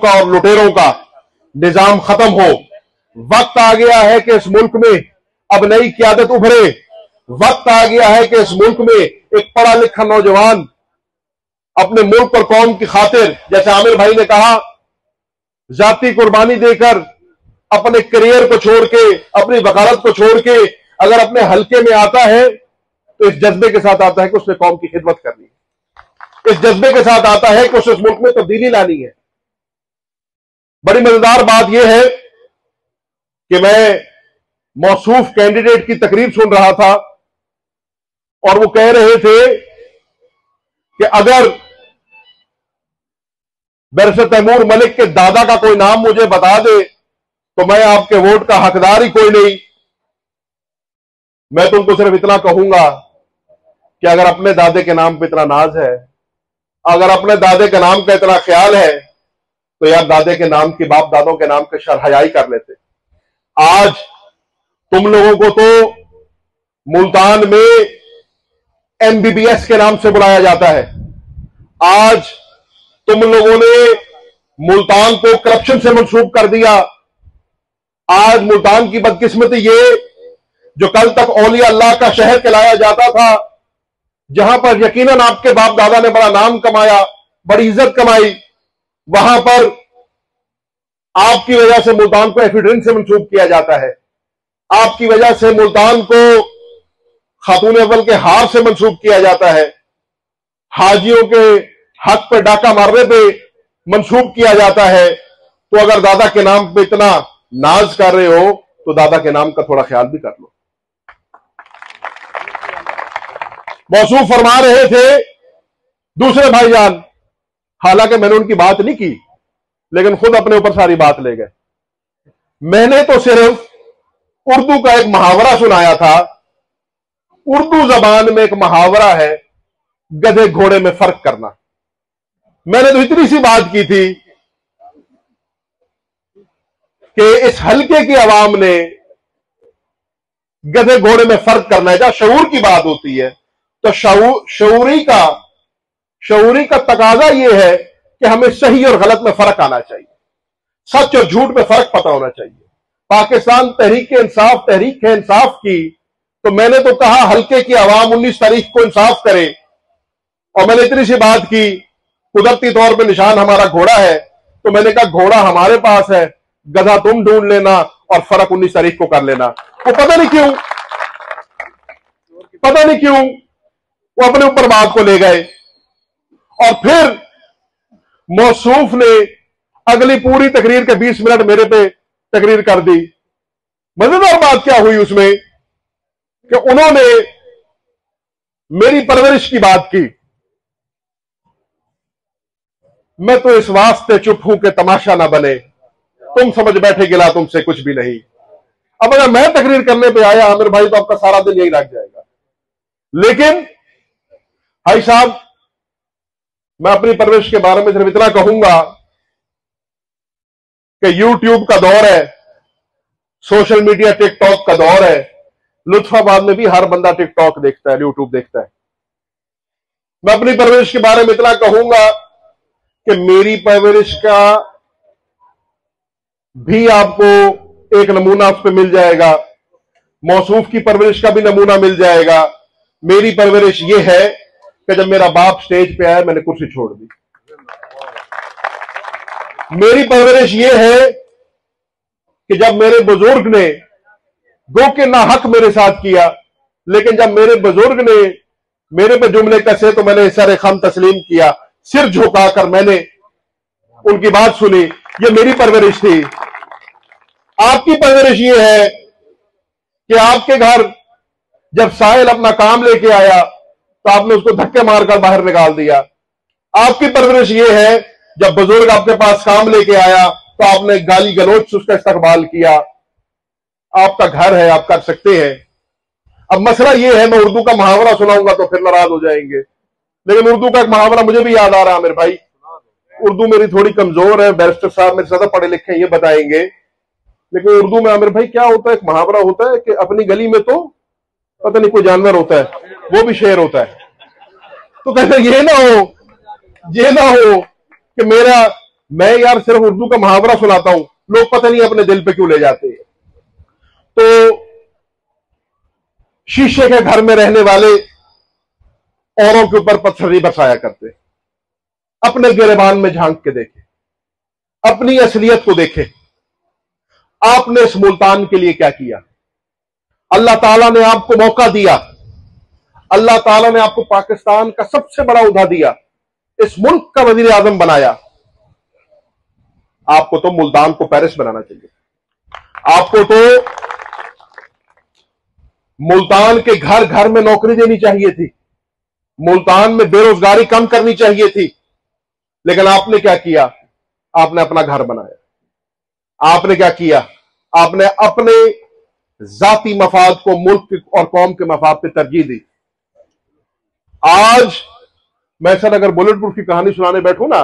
का और लुटेरों का निजाम खत्म हो। वक्त आ गया है कि इस मुल्क में अब नई क़यादत उभरे। वक्त आ गया है कि इस मुल्क में एक पढ़ा लिखा नौजवान अपने मुल्क और कौम की खातिर, जैसे आमिर भाई ने कहा, जाती कुर्बानी देकर अपने करियर को छोड़ के, अपनी वकालत को छोड़ के अगर अपने हल्के में आता है तो इस जज्बे के साथ आता है कि उसने कौम की खिदमत करनी है। इस जज्बे के साथ आता है कि उसे इस मुल्क में तब्दीली लानी है। बड़ी मजेदार बात यह है कि मैं मौसूफ कैंडिडेट की तकरीर सुन रहा था और वो कह रहे थे कि अगर बैरिस्टर तैमूर मलिक के दादा का कोई नाम मुझे बता दे तो मैं आपके वोट का हकदार ही कोई नहीं। मैं तुमको सिर्फ इतना कहूंगा कि अगर अपने दादे के नाम पे इतना नाज है, अगर अपने दादे के नाम का इतना ख्याल है, तो यार दादे के नाम की, बाप दादों के नाम के शरहयाई कर लेते। आज तुम लोगों को तो मुल्तान में MBBS के नाम से बुलाया जाता है। आज तुम लोगों ने मुल्तान को करप्शन से मंसूब कर दिया। आज मुल्तान की बदकिस्मती ये, जो कल तक औलिया अल्लाह का शहर कहलाया जाता था, जहां पर यकीनन आपके बाप दादा ने बड़ा नाम कमाया, बड़ी इज्जत कमाई, वहां पर आपकी वजह से मुल्तान को एफिडेंस से मंसूब किया जाता है। आपकी वजह से मुल्तान को खातून अव्वल के हार से मंसूब किया जाता है। हाजियों के हक पर डाका मारने पे मंसूब किया जाता है। तो अगर दादा के नाम पे इतना नाज कर रहे हो तो दादा के नाम का थोड़ा ख्याल भी कर लो। मौसूफ फरमा रहे थे दूसरे भाईजान, हालांकि मैंने उनकी बात नहीं की, लेकिन खुद अपने ऊपर सारी बात ले गए। मैंने तो सिर्फ उर्दू का एक मुहावरा सुनाया था। उर्दू जबान में एक मुहावरा है, गधे घोड़े में फर्क करना। मैंने तो इतनी सी बात की थी कि इस हल्के की आवाम ने गधे घोड़े में फर्क करना है। जहां शऊर की बात होती है तो शऊरी का तकाजा यह है कि हमें सही और गलत में फर्क आना चाहिए, सच और झूठ में फर्क पता होना चाहिए। पाकिस्तान तहरीक है इंसाफ की, तो मैंने तो कहा हल्के की आवाम 19 तारीख को इंसाफ करे। और मैंने इतनी सी बात की, कुदरती तौर पे निशान हमारा घोड़ा है, तो मैंने कहा घोड़ा हमारे पास है, गधा तुम ढूंढ लेना और फर्क 19 तारीख को कर लेना। वो पता नहीं क्यों वो अपने ऊपर बात को ले गए। और फिर मौसूफ ने अगली पूरी तकरीर के 20 मिनट मेरे पे तकरीर कर दी। मजेदार बात क्या हुई उसमें कि उन्होंने मेरी परवरिश की बात की। मैं तो इस वास्ते चुप हूं कि तमाशा ना बने, तुम समझ बैठे गिला तुमसे कुछ भी नहीं। अब अगर मैं तकरीर करने पे आया आमिर भाई, तो आपका सारा दिन यही लग जाएगा। लेकिन भाई साहब, मैं अपनी परवरिश के बारे में सिर्फ इतना कहूंगा कि यूट्यूब का दौर है, सोशल मीडिया टिकटॉक का दौर है। लुत्फाबाद में भी हर बंदा टिकटॉक देखता है, यूट्यूब देखता है। मैं अपनी परवरिश के बारे में इतना कहूंगा कि मेरी परवरिश का भी आपको एक नमूना उस पर मिल जाएगा, मौसूफ की परवरिश का भी नमूना मिल जाएगा। मेरी परवरिश यह है कि जब मेरा बाप स्टेज पे आया मैंने कुर्सी छोड़ दी। मेरी परवरिश यह है कि जब मेरे बुजुर्ग ने गो के ना हक मेरे साथ किया, लेकिन जब मेरे बुजुर्ग ने मेरे पे जुमले कसे तो मैंने सर खम तस्लीम किया, सिर झुकाकर मैंने उनकी बात सुनी। ये मेरी परवरिश थी। आपकी परवरिश ये है कि आपके घर जब साहिल अपना काम लेके आया तो आपने उसको धक्के मारकर बाहर निकाल दिया। आपकी परवरिश ये है जब बुजुर्ग आपके पास काम लेके आया तो आपने गाली गलौज से उसका इस्तकबाल किया। आपका घर है, आप कर सकते हैं। अब मसला ये है, मैं उर्दू का मुहावरा सुनाऊंगा तो फिर नाराज हो जाएंगे, लेकिन उर्दू का एक मुहावरा मुझे भी याद आ रहा है आमिर भाई। उर्दू मेरी थोड़ी कमजोर है, बैरिस्टर साहब मेरे ज्यादा पढ़े लिखे हैं, ये बताएंगे। लेकिन उर्दू में आमिर भाई क्या होता है, एक मुहावरा होता है कि अपनी गली में तो पता नहीं कोई जानवर होता है, वो भी शेर होता है। तो कहते ये ना हो कि मैं यार सिर्फ उर्दू का मुहावरा सुनाता हूं, लोग पता नहीं अपने दिल पे क्यों ले जाते हैं। तो शीशे के घर में रहने वाले औरों के ऊपर पत्थर नहीं बरसाया करते। अपने गिरेबान में झांक के देखे, अपनी असलियत को देखे। आपने इस मुल्तान के लिए क्या किया? अल्लाह ताला ने आपको मौका दिया, अल्लाह ताला ने आपको पाकिस्तान का सबसे बड़ा उहदा दिया, इस मुल्क का वजीर आजम बनाया। आपको तो मुल्तान को पेरिस बनाना चाहिए। आपको तो मुल्तान के घर घर में नौकरी देनी चाहिए थी, मुल्तान में बेरोजगारी कम करनी चाहिए थी। लेकिन आपने क्या किया? आपने अपना घर बनाया। आपने क्या किया? आपने अपने जाती मफाद को मुल्क और कौम के मफाद पे तरजीह दी। आज मैं सर अगर बुलेट प्रूफ की कहानी सुनाने बैठूं ना,